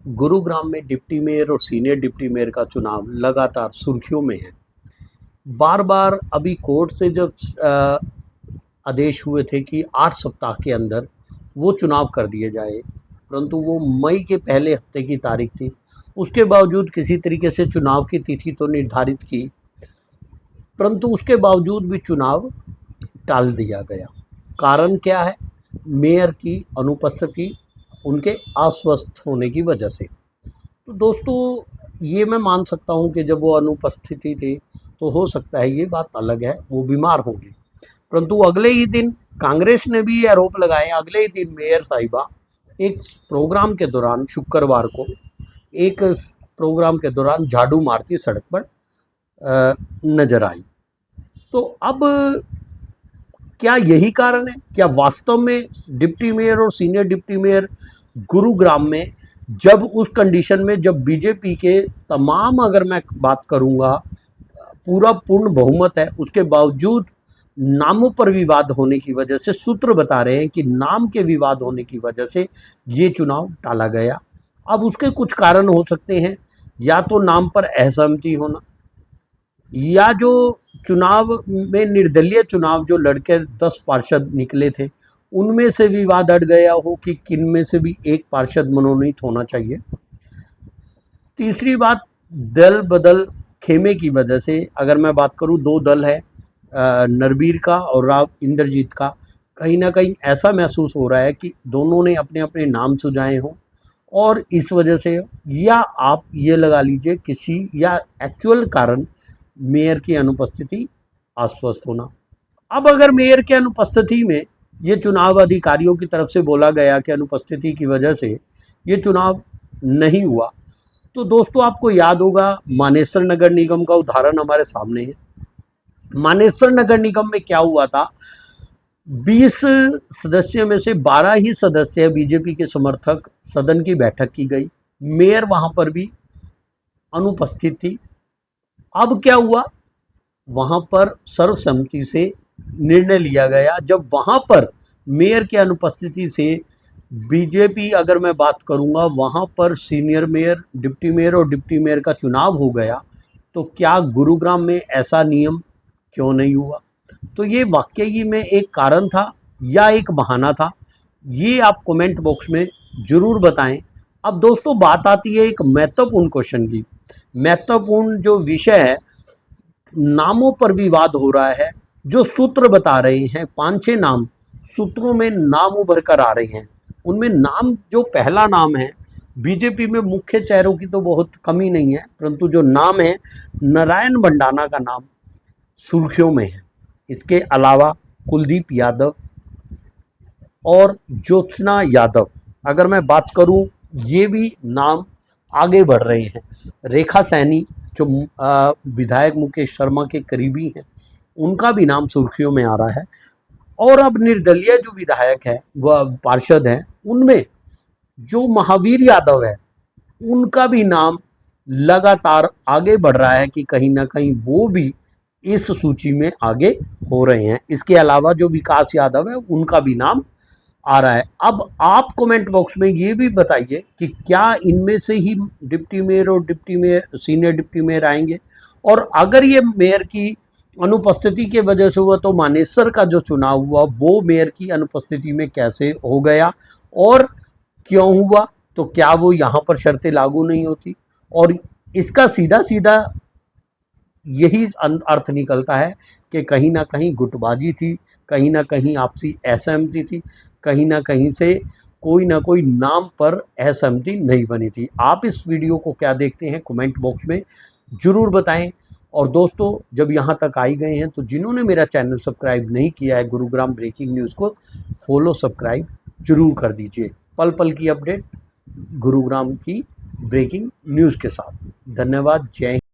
गुरुग्राम में deputy mayor और senior deputy mayor का चुनाव लगातार सुर्खियों में है। बार बार अभी कोर्ट से जब आदेश हुए थे कि 8 सप्ताह के अंदर वो चुनाव कर दिए जाए, परंतु वो मई के पहले हफ्ते की तारीख थी। उसके बावजूद किसी तरीके से चुनाव की तिथि तो निर्धारित की, परंतु उसके बावजूद भी चुनाव टाल दिया गया। कारण क्या है? मेयर की अनुपस्थिति, उनके अस्वस्थ होने की वजह से। तो दोस्तों, ये मैं मान सकता हूँ कि जब वो अनुपस्थिति थी तो हो सकता है, ये बात अलग है, वो बीमार होंगे। परंतु अगले ही दिन कांग्रेस ने भी ये आरोप लगाए। अगले ही दिन मेयर साहिबा एक प्रोग्राम के दौरान, शुक्रवार को एक प्रोग्राम के दौरान झाड़ू मारती सड़क पर नजर आई। तो अब क्या यही कारण है? क्या वास्तव में डिप्टी मेयर और सीनियर डिप्टी मेयर गुरुग्राम में, जब उस कंडीशन में जब बीजेपी के तमाम, अगर मैं बात करूंगा, पूरा पूर्ण बहुमत है, उसके बावजूद नामों पर विवाद होने की वजह से, सूत्र बता रहे हैं कि नाम के विवाद होने की वजह से ये चुनाव टाला गया। अब उसके कुछ कारण हो सकते हैं, या तो नाम पर असहमति होना, या जो चुनाव में निर्दलीय चुनाव जो लड़के 10 पार्षद निकले थे उनमें से विवाद अड़ गया हो कि किन में से भी एक पार्षद मनोनीत होना चाहिए। तीसरी बात, दल बदल खेमे की वजह से, अगर मैं बात करूं, 2 दल है, नरबीर का और राव इंद्रजीत का। कहीं ना कहीं ऐसा महसूस हो रहा है कि दोनों ने अपने अपने नाम सुझाए हों, और इस वजह से, या आप ये लगा लीजिए किसी, या एक्चुअल कारण मेयर की अनुपस्थिति, अस्वस्थ होना। अब अगर मेयर के अनुपस्थिति में ये चुनाव अधिकारियों की तरफ से बोला गया कि अनुपस्थिति की वजह से ये चुनाव नहीं हुआ, तो दोस्तों आपको याद होगा मानेसर नगर निगम का उदाहरण हमारे सामने है। मानेसर नगर निगम में क्या हुआ था? 20 सदस्यों में से 12 ही सदस्य बीजेपी के समर्थक, सदन की बैठक की गई, मेयर वहां पर भी अनुपस्थित थी। अब क्या हुआ? वहां पर सर्वसम्मति से निर्णय लिया गया। जब वहां पर मेयर की अनुपस्थिति से बीजेपी, अगर मैं बात करूंगा, वहां पर सीनियर मेयर, डिप्टी मेयर और डिप्टी मेयर का चुनाव हो गया, तो क्या गुरुग्राम में ऐसा नियम क्यों नहीं हुआ? तो ये वाकई में एक कारण था या एक बहाना था? ये आप कमेंट बॉक्स में जरूर बताएं। अब दोस्तों, बात आती है एक महत्वपूर्ण क्वेश्चन की। महत्वपूर्ण जो विषय है, नामों पर विवाद हो रहा है। जो सूत्र बता रहे हैं, 5-6 नाम सूत्रों में नाम उभर कर आ रहे हैं। उनमें नाम, जो पहला नाम है, बीजेपी में मुख्य चेहरों की तो बहुत कमी नहीं है, परंतु जो नाम है, नारायण भंडाना का नाम सुर्खियों में है। इसके अलावा कुलदीप यादव और ज्योत्सना यादव, अगर मैं बात करूं, ये भी नाम आगे बढ़ रहे हैं। रेखा सैनी, जो विधायक मुकेश शर्मा के करीबी हैं, उनका भी नाम सुर्खियों में आ रहा है। और अब निर्दलीय जो विधायक है, वह पार्षद हैं, उनमें जो महावीर यादव है, उनका भी नाम लगातार आगे बढ़ रहा है कि कहीं ना कहीं वो भी इस सूची में आगे हो रहे हैं। इसके अलावा जो विकास यादव है, उनका भी नाम आ रहा है। अब आप कमेंट बॉक्स में ये भी बताइए कि क्या इनमें से ही डिप्टी मेयर और deputy mayor, senior deputy mayor आएंगे? और अगर ये मेयर की अनुपस्थिति के वजह से हुआ, तो मानेसर का जो चुनाव हुआ वो मेयर की अनुपस्थिति में कैसे हो गया और क्यों हुआ? तो क्या वो यहाँ पर शर्तें लागू नहीं होती? और इसका सीधा सीधा यही अर्थ निकलता है कि कहीं ना कहीं गुटबाजी थी, कहीं ना कहीं आपसी असहमति थी, कहीं ना कहीं से कोई ना कोई नाम पर असहमति नहीं बनी थी। आप इस वीडियो को क्या देखते हैं, कमेंट बॉक्स में ज़रूर बताएं। और दोस्तों, जब यहाँ तक आई गए हैं, तो जिन्होंने मेरा चैनल सब्सक्राइब नहीं किया है, गुरुग्राम ब्रेकिंग न्यूज़ को फॉलो, सब्सक्राइब जरूर कर दीजिए। पल पल की अपडेट गुरुग्राम की ब्रेकिंग न्यूज़ के साथ। धन्यवाद। जय हिंद।